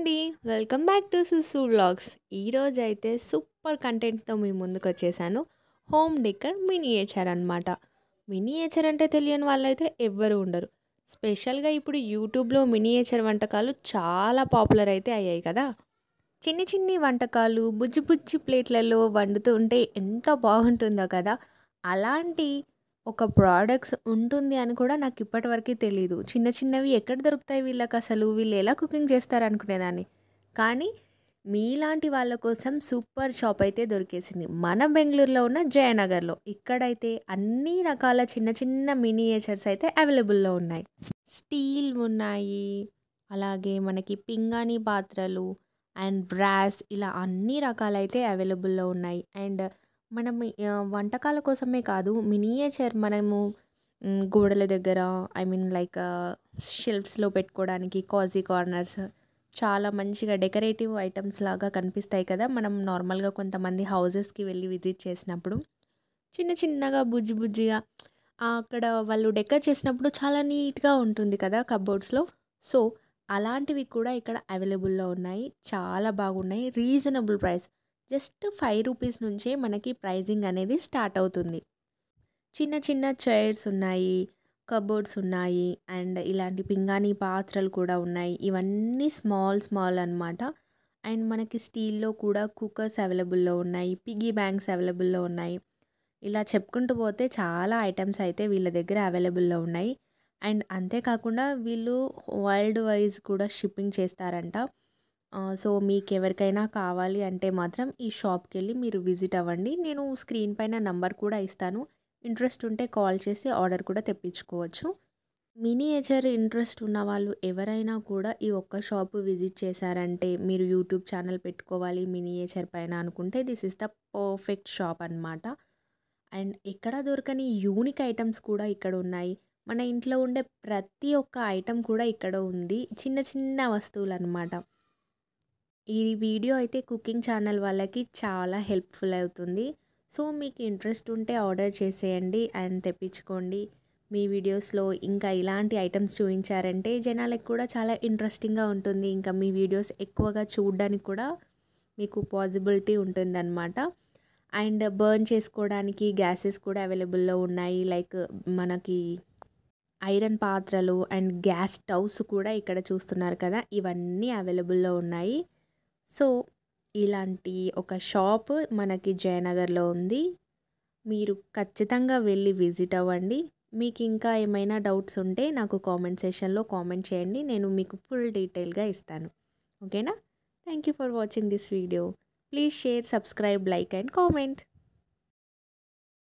అండి. Welcome back to Susu vlogs. ఈరోజైతే super కంటెంట్‌తో మీ ముందుకొచ్చేసాను. హోమ్ డెకర్ మినియేచర్ అనమాట. మినియేచర్ అంటే తెలియని వాళ్ళైతే ఎవ్వరు ఉండరు. స్పెషల్‌గా ఇప్పుడు యూట్యూబ్‌లో మినియేచర్ వంటకాలు చాలా పాపులర్ అయితే అయ్యాయి కదా! చిన్ని చిన్ని వంటకాలు బుజ్జి బుజ్జి ప్లేట్లలో వండుతూ ఉంటే ఎంత బాగుంటుందో కదా! అలాంటి ఒక ప్రొడక్ట్స్ ఉంటుంది అని కూడా నాకు ఇప్పటివరకి తెలీదు. చిన్న చిన్నవి ఎక్కడ దొరుకుతాయి వీళ్ళకసలు? వీళ్ళు ఎలా కుకింగ్ చేస్తారనుకునేదాన్ని. కానీ మీలాంటి వాళ్ళ కోసం సూపర్ షాప్ అయితే దొరికేసింది. మన బెంగుళూరులో ఉన్న జయనగర్‌లో. ఇక్కడైతే అన్ని రకాల చిన్న చిన్న మినియేచర్స్ అయితే అవైలబుల్‌లో ఉన్నాయి. స్టీల్ ఉన్నాయి. అలాగే మనకి పింగాణీ పాత్రలు అండ్ బ్రాస్ ఇలా అన్ని రకాలైతే అవైలబుల్‌లో ఉన్నాయి. అండ్ మనం వంటకాల కోసమే కాదు మినియేచర్ మనము గోడల దగ్గర ఐ మీన్ లైక్ షెల్ఫ్స్‌లో పెట్టుకోవడానికి కాజీ కార్నర్స్ చాలా మంచిగా డెకరేటివ్ ఐటెమ్స్ లాగా కనిపిస్తాయి కదా! మనం నార్మల్‌గా కొంతమంది హౌసెస్‌కి వెళ్ళి విజిట్ చేసినప్పుడు చిన్న చిన్నగా బుజ్జి బుజ్జిగా అక్కడ వాళ్ళు డెకర్ చేసినప్పుడు చాలా నీట్‌గా ఉంటుంది కదా! కబోర్డ్స్‌లో. సో, అలాంటివి కూడా ఇక్కడ అవైలబుల్‌లో ఉన్నాయి. చాలా బాగున్నాయి. Reasonable price. జస్ట్ ₹5 నుంచే మనకి ప్రైజింగ్ అనేది స్టార్ట్ అవుతుంది. చిన్న చిన్న చైర్స్ ఉన్నాయి. కబోర్డ్స్ ఉన్నాయి. అండ్ ఇలాంటి పింగాణీ పాత్రలు కూడా ఉన్నాయి. ఇవన్నీ స్మాల్ స్మాల్ అనమాట. అండ్ మనకి స్టీల్‌లో కూడా కుక్కర్స్ అవైలబుల్‌లో ఉన్నాయి. పిగ్గీ బ్యాంక్స్ అవైలబుల్‌లో ఉన్నాయి. ఇలా చెప్పుకుంటూ పోతే చాలా ఐటెమ్స్ అయితే వీళ్ళ దగ్గర అవైలబుల్‌లో ఉన్నాయి. అండ్ అంతేకాకుండా వీళ్ళు వరల్డ్ వైస్ కూడా షిప్పింగ్ చేస్తారంట. సో, మీకెవరికైనా కావాలి అంటే మాత్రం ఈ షాప్‌కెళ్ళి మీరు విజిట్ అవ్వండి. నేను స్క్రీన్ పైన నంబర్ కూడా ఇస్తాను. ఇంట్రెస్ట్ ఉంటే కాల్ చేసి ఆర్డర్ కూడా తెప్పించుకోవచ్చు. మినియేచర్ ఇంట్రెస్ట్ ఉన్నవాళ్ళు ఎవరైనా కూడా ఈ ఒక్క షాప్ విజిట్ చేశారంటే మీరు యూట్యూబ్ ఛానల్ పెట్టుకోవాలి మినియేచర్ పైన అనుకుంటే this is the perfect shop అనమాట. అండ్ ఎక్కడ దొరకని యూనిక్ ఐటమ్స్ కూడా ఇక్కడ ఉన్నాయి. మన ఇంట్లో ఉండే ప్రతి ఒక్క ఐటెమ్ కూడా ఇక్కడ ఉంది. చిన్న చిన్న వస్తువులనమాట. ఈ వీడియో అయితే కుకింగ్ ఛానల్ వాళ్ళకి చాలా హెల్ప్‌ఫుల్ అవుతుంది. సో, మీకు ఇంట్రెస్ట్ ఉంటే ఆర్డర్ చేసేయండి అండ్ తెప్పించుకోండి. మీ వీడియోస్‌లో ఇంకా ఇలాంటి ఐటెమ్స్ చూయించారంటే జనాలకు కూడా చాలా ఇంట్రెస్టింగ్‌గా ఉంటుంది. ఇంకా మీ వీడియోస్ ఎక్కువగా చూడడానికి కూడా మీకు పాజిబిలిటీ ఉంటుందన్నమాట. అండ్ బర్న్ చేసుకోవడానికి గ్యాసెస్ కూడా అవైలబుల్‌లో ఉన్నాయి. లైక్ మనకి ఐరన్ పాత్రలు అండ్ గ్యాస్ స్టవ్స్ కూడా ఇక్కడ చూస్తున్నారు కదా! ఇవన్నీ అవైలబుల్‌లో ఉన్నాయి. సో, ఇలాంటి ఒక షాప్ మనకి జయనగర్‌లో ఉంది. మీరు ఖచ్చితంగా వెళ్ళి విజిట్ అవ్వండి. మీకు ఇంకా ఏమైనా డౌట్స్ ఉంటే నాకు కామెంట్ సెక్షన్‌లో కామెంట్ చేయండి. నేను మీకు ఫుల్ డీటెయిల్‌గా ఇస్తాను. ఓకేనా? Thank you for watching this video. Please share, subscribe, like and comment.